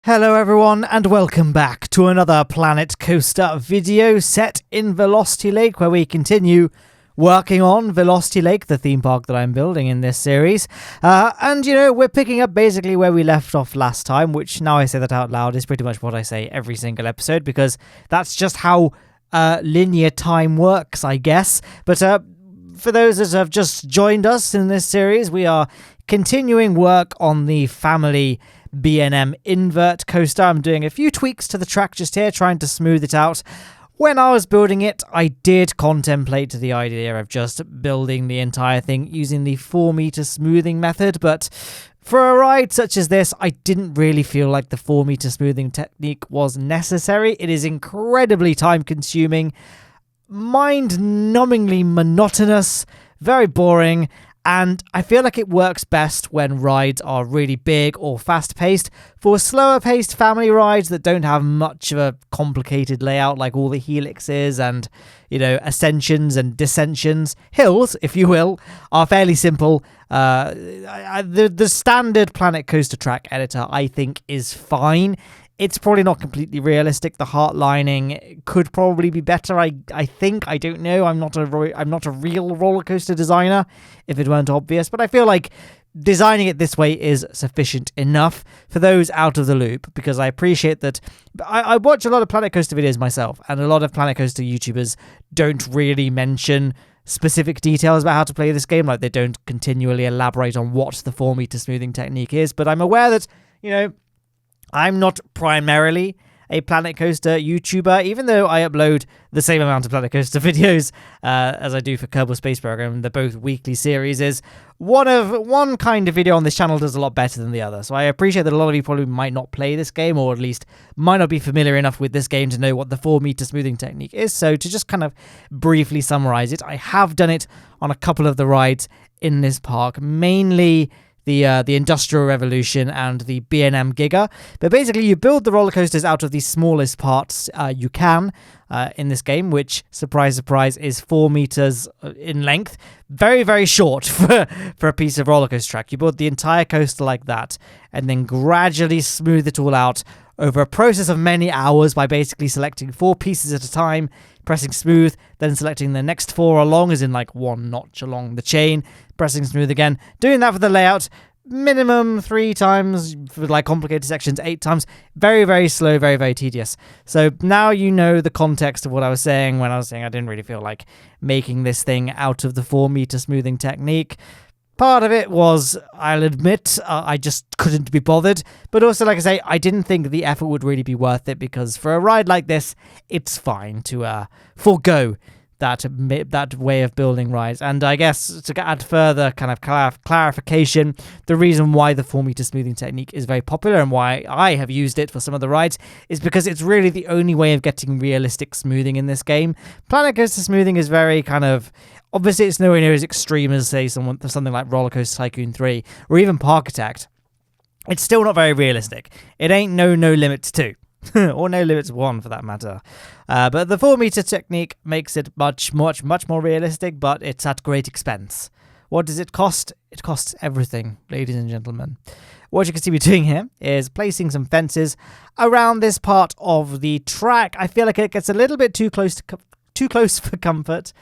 Hello everyone and welcome back to another Planet Coaster video set in Velocity Lake, where we continue working on Velocity Lake, the theme park that I'm building in this series. We're picking up basically where we left off last time, which, now I say that out loud, is pretty much what I say every single episode, because that's just how linear time works, I guess. But for those that have just joined us in this series, we are continuing work on the family B&M invert coaster. I'm doing a few tweaks to the track just here, trying to smooth it out. When I was building it, I did contemplate the idea of just building the entire thing using the 4-meter smoothing method, but for a ride such as this, I didn't really feel like the 4-meter smoothing technique was necessary. It is incredibly time-consuming, mind-numbingly monotonous, very boring, and I feel like it works best when rides are really big or fast-paced. For slower-paced family rides that don't have much of a complicated layout, like all the helixes and, ascensions and descensions, hills, if you will, are fairly simple. The standard Planet Coaster track editor, I think, is fine. It's probably not completely realistic. The heart lining could probably be better. I think. I don't know. I'm not a real roller coaster designer, if it weren't obvious. But I feel like designing it this way is sufficient enough for those out of the loop, because I appreciate that. I watch a lot of Planet Coaster videos myself, and a lot of Planet Coaster YouTubers don't really mention specific details about how to play this game. Like, they don't continually elaborate on what the 4-meter smoothing technique is. But I'm aware that, I'm not primarily a Planet Coaster YouTuber, even though I upload the same amount of Planet Coaster videos as I do for Kerbal Space Program. They're both weekly series. One kind of video on this channel does a lot better than the other. So I appreciate that a lot of you probably might not play this game, or at least might not be familiar enough with this game to know what the 4-meter smoothing technique is. So to just kind of briefly summarize it, I have done it on a couple of the rides in this park, mainly the Industrial Revolution and the B&M Giga. But basically, you build the roller coasters out of the smallest parts you can in this game, which, surprise, surprise, is 4 meters in length. Very, very short for a piece of roller coaster track. You build the entire coaster like that, and then gradually smooth it all out over a process of many hours by basically selecting 4 pieces at a time, pressing smooth, then selecting the next 4 along, as in like one notch along the chain, pressing smooth again, doing that for the layout, minimum 3 times, for like complicated sections 8 times, very, very slow, very, very tedious. So now you know the context of what I was saying when I was saying I didn't really feel like making this thing out of the 4-meter smoothing technique. Part of it was, I'll admit, I just couldn't be bothered. But also, like I say, I didn't think the effort would really be worth it, because for a ride like this, it's fine to forego that way of building rides. And I guess to add further kind of clarification, the reason why the 4-meter smoothing technique is very popular and why I have used it for some of the rides is because it's really the only way of getting realistic smoothing in this game. Planet Coaster smoothing is very kind of... Obviously, it's nowhere near as extreme as, say, something like Roller Coaster Tycoon 3 or even Park Attack. It's still not very realistic. It ain't No Limits 2. Or No Limits 1, for that matter. But the 4-meter technique makes it much more realistic, but it's at great expense. What does it cost? It costs everything, ladies and gentlemen. What you can see me doing here is placing some fences around this part of the track. I feel like it gets a little bit too close for comfort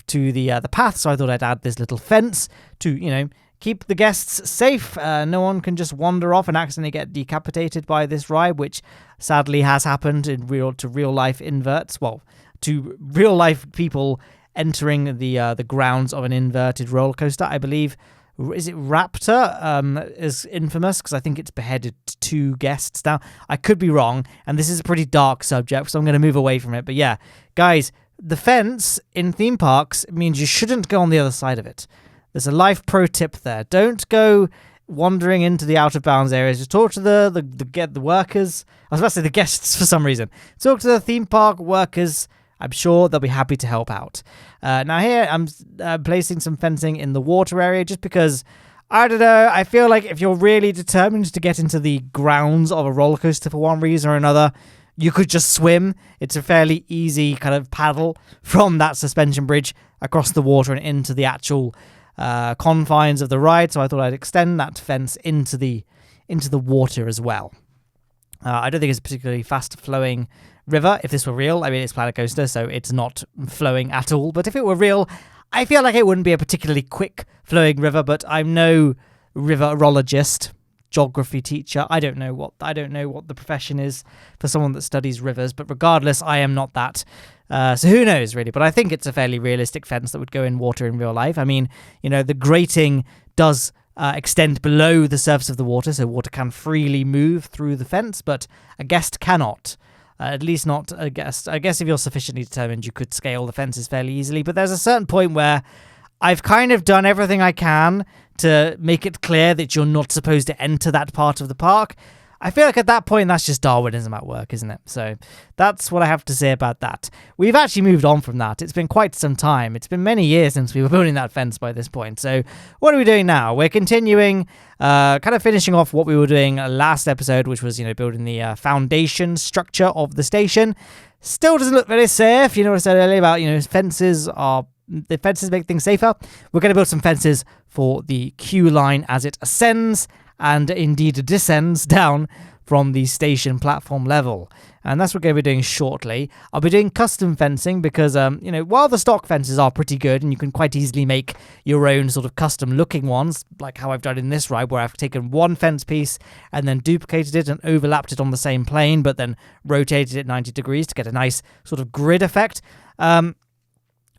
to the path, so I thought I'd add this little fence to, keep the guests safe. No one can just wander off and accidentally get decapitated by this ride, which sadly has happened in real life inverts. Well, to real life people entering the grounds of an inverted roller coaster. I believe, is it Raptor is infamous because I think it's beheaded 2 guests now. I could be wrong, and this is a pretty dark subject, so I'm going to move away from it. But yeah, guys, the fence in theme parks means you shouldn't go on the other side of it. There's a life pro tip there. Don't go wandering into the out of bounds areas. Just talk to the workers. I was about to say the guests for some reason. Talk to the theme park workers. I'm sure they'll be happy to help out. Now here I'm placing some fencing in the water area just because, I don't know, I feel like if you're really determined to get into the grounds of a roller coaster for one reason or another, you could just swim. It's a fairly easy kind of paddle from that suspension bridge across the water and into the actual confines of the ride. So I thought I'd extend that fence into the water as well. I don't think it's a particularly fast-flowing river. If this were real, I mean, it's Planet Coaster, so it's not flowing at all. But if it were real, I feel like it wouldn't be a particularly quick-flowing river. But I'm no riverologist, geography teacher. I don't know what the profession is for someone that studies rivers. But regardless, I am not that. So who knows, really? But I think it's a fairly realistic fence that would go in water in real life. I mean, the grating does extend below the surface of the water, so water can freely move through the fence, but a guest cannot. At least not a guest. I guess if you're sufficiently determined, you could scale the fences fairly easily, but there's a certain point where I've kind of done everything I can to make it clear that you're not supposed to enter that part of the park. I feel like at that point, that's just Darwinism at work, isn't it? So that's what I have to say about that. We've actually moved on from that. It's been quite some time. It's been many years since we were building that fence by this point. So what are we doing now? We're continuing, kind of finishing off what we were doing last episode, which was, building the foundation structure of the station. Still doesn't look very safe. What I said earlier about, the fences make things safer. We're going to build some fences for the queue line as it ascends and indeed descends down from the station platform level. And that's what we're going to be doing shortly. I'll be doing custom fencing because, while the stock fences are pretty good and you can quite easily make your own sort of custom looking ones, like how I've done in this ride where I've taken one fence piece and then duplicated it and overlapped it on the same plane, but then rotated it 90 degrees to get a nice sort of grid effect.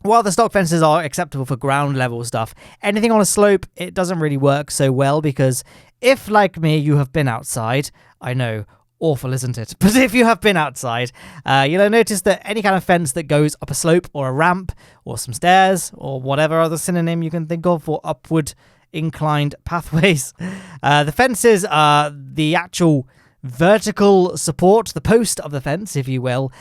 While the stock fences are acceptable for ground level stuff, anything on a slope, it doesn't really work so well because if, like me, you have been outside, I know, awful, isn't it? But if you have been outside, you'll notice that any kind of fence that goes up a slope or a ramp or some stairs or whatever other synonym you can think of for upward inclined pathways, the fences are the actual vertical support, the post of the fence, if you will,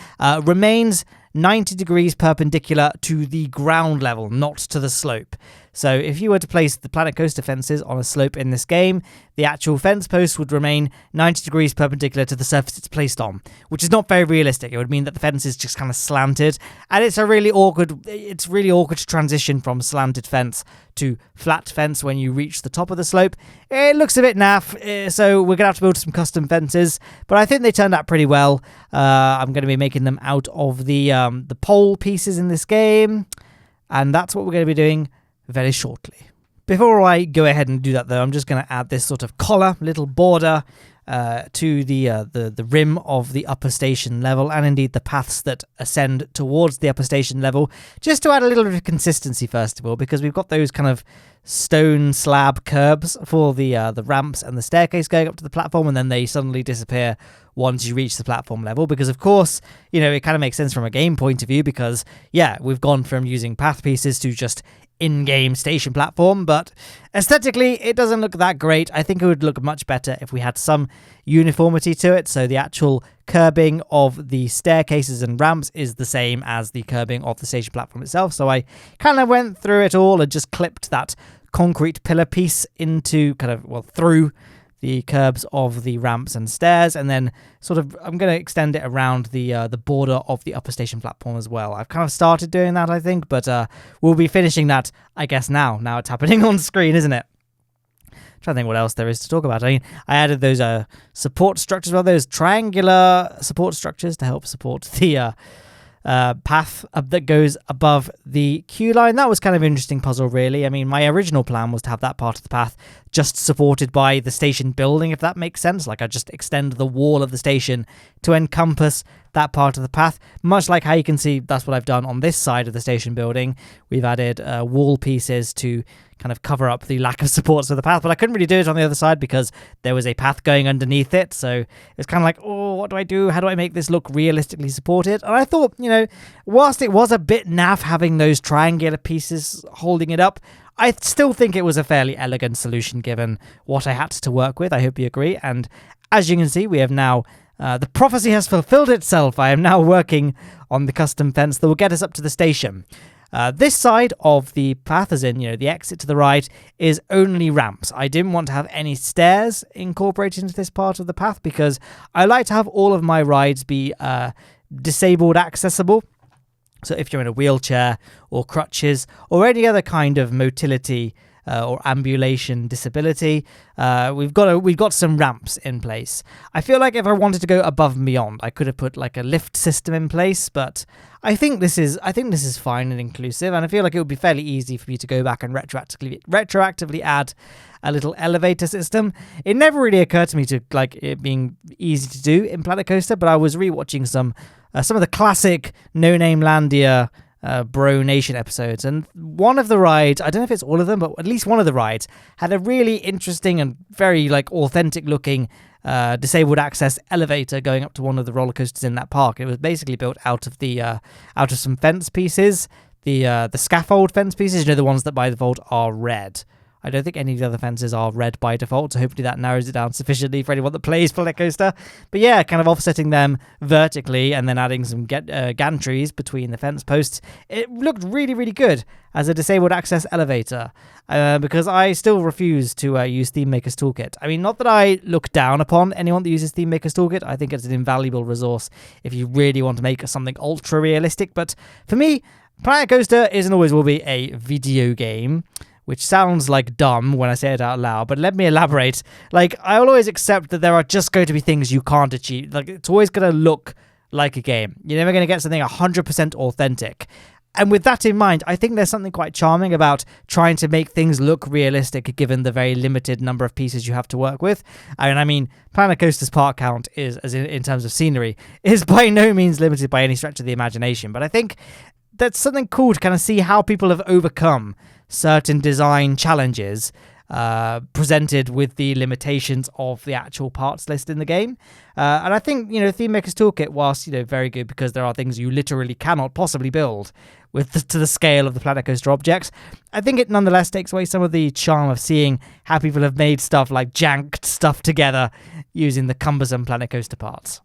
remains 90 degrees perpendicular to the ground level, not to the slope. So if you were to place the Planet Coaster fences on a slope in this game, the actual fence post would remain 90 degrees perpendicular to the surface it's placed on, which is not very realistic. It would mean that the fence is just kind of slanted, and it's really awkward to transition from slanted fence to flat fence when you reach the top of the slope. It looks a bit naff, so we're going to have to build some custom fences, but I think they turned out pretty well. I'm going to be making them out of the pole pieces in this game, and that's what we're going to be doing very shortly. Before I go ahead and do that, though, I'm just going to add this sort of collar, little border to the rim of the upper station level, and indeed the paths that ascend towards the upper station level, just to add a little bit of consistency first of all, because we've got those kind of stone slab curbs for the ramps and the staircase going up to the platform, and then they suddenly disappear once you reach the platform level, because of course, it kind of makes sense from a game point of view, because we've gone from using path pieces to just in-game station platform, but aesthetically it doesn't look that great. I think it would look much better if we had some uniformity to it, so the actual curbing of the staircases and ramps is the same as the curbing of the station platform itself. So I kind of went through it all and just clipped that concrete pillar piece into through the curbs of the ramps and stairs, and then I'm going to extend it around the border of the upper station platform as well. I've kind of started doing that, I think, but we'll be finishing that, I guess, now it's happening on screen, isn't it? I'm trying to think what else there is to talk about. I mean, I added those support structures, those triangular support structures to help support the path that goes above the queue line. That was kind of an interesting puzzle, really. I mean, my original plan was to have that part of the path just supported by the station building, if that makes sense. Like, I just extend the wall of the station to encompass that part of the path. Much like how you can see, that's what I've done on this side of the station building. We've added wall pieces to kind of cover up the lack of supports for the path, but I couldn't really do it on the other side because there was a path going underneath it. So it's kind of like, what do I do? How do I make this look realistically supported? And I thought, whilst it was a bit naff having those triangular pieces holding it up, I still think it was a fairly elegant solution given what I had to work with. I hope you agree. And as you can see, we have now the prophecy has fulfilled itself. I am now working on the custom fence that will get us up to the station. This side of the path, as in, the exit to the right, is only ramps. I didn't want to have any stairs incorporated into this part of the path because I like to have all of my rides be disabled accessible. So if you're in a wheelchair or crutches or any other kind of motility or ambulation disability. We've got some ramps in place. I feel like if I wanted to go above and beyond, I could have put like a lift system in place, but I think this is fine and inclusive, and I feel like it would be fairly easy for me to go back and retroactively add a little elevator system. It never really occurred to me to like it being easy to do in Planet Coaster, but I was rewatching some of the classic No Name Landia Bro Nation episodes, and one of the rides, I don't know if it's all of them, but at least one of the rides had a really interesting and very like authentic looking disabled access elevator going up to one of the roller coasters in that park. It was basically built out of some fence pieces, the scaffold fence pieces, the ones that by default are red. I don't think any of the other fences are red by default, so hopefully that narrows it down sufficiently for anyone that plays Planet Coaster. But yeah, kind of offsetting them vertically and then adding some gantries between the fence posts. It looked really, really good as a disabled access elevator, because I still refuse to use Theme Maker's Toolkit. I mean, not that I look down upon anyone that uses Theme Maker's Toolkit. I think it's an invaluable resource if you really want to make something ultra realistic. But for me, Planet Coaster is and always will be a video game, which sounds like dumb when I say it out loud, but let me elaborate. Like, I'll always accept that there are just going to be things you can't achieve. Like, it's always going to look like a game. You're never going to get something 100% authentic. And with that in mind, I think there's something quite charming about trying to make things look realistic given the very limited number of pieces you have to work with. And I mean, Planet Coaster's part count is, as in terms of scenery, is by no means limited by any stretch of the imagination. But I think that's something cool to kind of see how people have overcome certain design challenges presented with the limitations of the actual parts list in the game. And I think, Theme Maker's Toolkit, whilst, very good because there are things you literally cannot possibly build to the scale of the Planet Coaster objects, I think it nonetheless takes away some of the charm of seeing how people have made stuff like janked stuff together using the cumbersome Planet Coaster parts.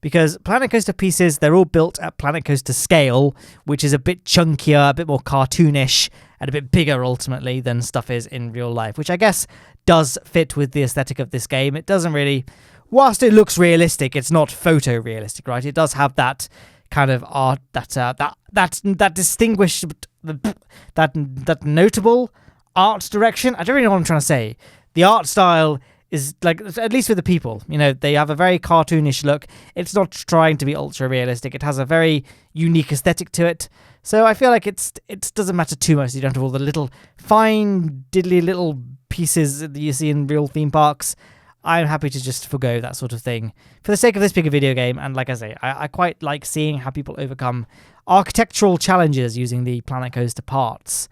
Because Planet Coaster pieces, they're all built at Planet Coaster scale, which is a bit chunkier, a bit more cartoonish, and a bit bigger ultimately than stuff is in real life, which I guess does fit with the aesthetic of this game. It doesn't really, whilst it looks realistic, it's not photorealistic, right? It does have that kind of art, that distinguished, that notable art direction. I don't really know what I'm trying to say. The art style is like, at least with the people, they have a very cartoonish look. It's not trying to be ultra realistic. It has a very unique aesthetic to it. So I feel like it doesn't matter too much. You don't have all the little fine diddly little pieces that you see in real theme parks. I'm happy to just forgo that sort of thing for the sake of this bigger video game. And like I say, I quite like seeing how people overcome architectural challenges using the Planet Coaster parts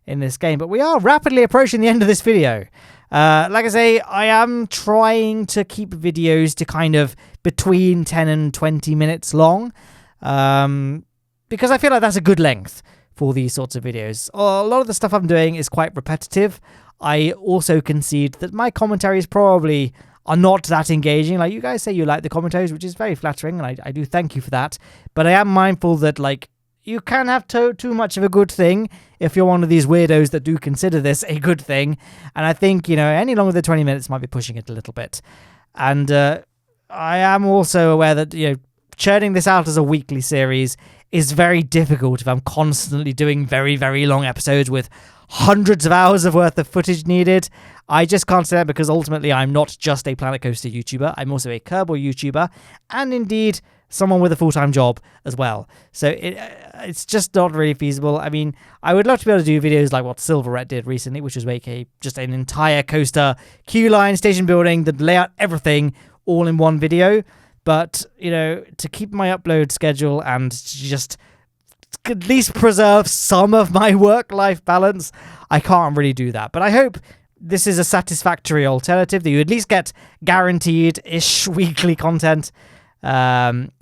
in this game. But we are rapidly approaching the end of this video. Like I say, I am trying to keep videos to kind of between 10 and 20 minutes long, because I feel like that's a good length for these sorts of videos. A lot of the stuff I'm doing is quite repetitive. I also concede that my commentaries probably are not that engaging. Like, you guys say you like the commentaries, which is very flattering, and I do thank you for that. But I am mindful that, like, you can have too much of a good thing if you're one of these weirdos that do consider this a good thing. And I think, any longer than 20 minutes might be pushing it a little bit. And I am also aware that, churning this out as a weekly series is very difficult if I'm constantly doing very, very long episodes with hundreds of hours of worth of footage needed. I just can't say that because ultimately I'm not just a Planet Coaster YouTuber. I'm also a Kerbal YouTuber, and indeed someone with a full-time job as well. So it's just not really feasible. I mean, I would love to be able to do videos like what Silverette did recently, which was make just an entire coaster, queue line, station building, the layout, everything all in one video. But, to keep my upload schedule and just at least preserve some of my work-life balance, I can't really do that. But I hope this is a satisfactory alternative, that you at least get guaranteed-ish weekly content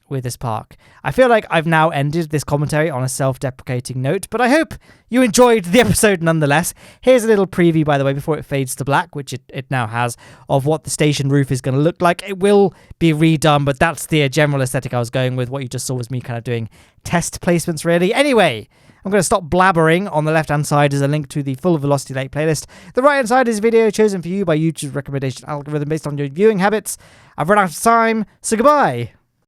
with this park. I feel like I've now ended this commentary on a self-deprecating note, but I hope you enjoyed the episode nonetheless. Here's a little preview, by the way, before it fades to black, which it now has, of what the station roof is going to look like. It will be redone, but that's the general aesthetic I was going with. What you just saw was me kind of doing test placements, really. Anyway, I'm going to stop blabbering. On the left-hand side is a link to the Full Velocity Lake playlist. The right-hand side is a video chosen for you by YouTube's recommendation algorithm based on your viewing habits. I've run out of time, so goodbye.